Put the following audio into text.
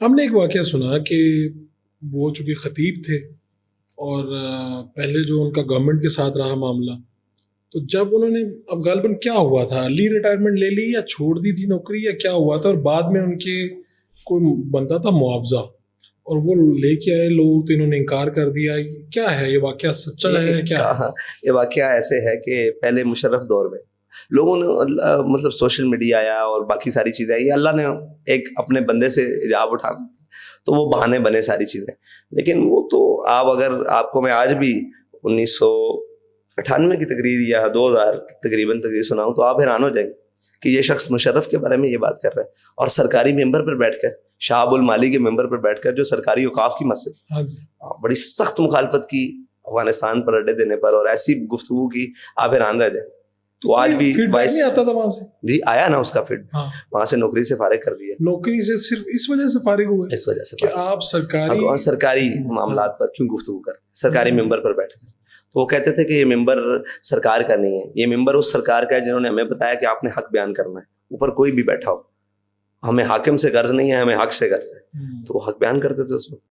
ہم نے ایک واقعہ سنا کہ وہ چونکہ خطیب تھے اور پہلے جو ان کا گورنمنٹ کے ساتھ رہا معاملہ، تو جب انہوں نے اب غالباً کیا ہوا تھا، ارلی ریٹائرمنٹ لے لی یا چھوڑ دی تھی نوکری یا کیا ہوا تھا، اور بعد میں ان کے کوئی بنتا تھا معاوضہ اور وہ لے کے آئے لوگ تو انہوں نے انکار کر دیا. کیا ہے یہ واقعہ، سچا ہے کیا؟ یہ واقعہ ایسے ہے کہ پہلے مشرف دور میں لوگوں نے مطلب سوشل میڈیا آیا اور باقی ساری چیزیں آئی، اللہ نے ایک اپنے بندے سے حجاب اٹھانا تو وہ بہانے بنے ساری چیزیں. لیکن وہ تو آپ کو میں آج بھی 1998 کی تقریر یا 2000 تقریباً تقریر سناؤں تو آپ حیران ہو جائیں گے کہ یہ شخص مشرف کے بارے میں یہ بات کر رہا ہے، اور سرکاری ممبر پر بیٹھ کر، شعب المالی کے ممبر پر بیٹھ کر، جو سرکاری اوقاف کی مسجد، بڑی سخت مخالفت کی افغانستان پر اڈے دینے پر، اور ایسی گفتگو کی آپ حیران رہ جائیں. تو آج بھی نہیں آتا تھا وہاں سے، جی آیا نا اس کا فیڈ، وہاں سے نوکری سے فارغ کر دیا. نوکری سے صرف اس وجہ سے فارغ ہوئے، اس وجہ سے کہ آپ سرکاری معاملات پر کیوں گفتگو کرتے ہیں، سرکاری ممبر پر بیٹھ کر. تو وہ کہتے تھے کہ یہ ممبر سرکار کا نہیں ہے، یہ ممبر اس سرکار کا ہے جنہوں نے ہمیں بتایا کہ آپ نے حق بیان کرنا ہے، اوپر کوئی بھی بیٹھا ہو، ہمیں حاکم سے غرض نہیں ہے، ہمیں حق سے غرض ہے. تو وہ حق بیان کرتے تھے اس وقت.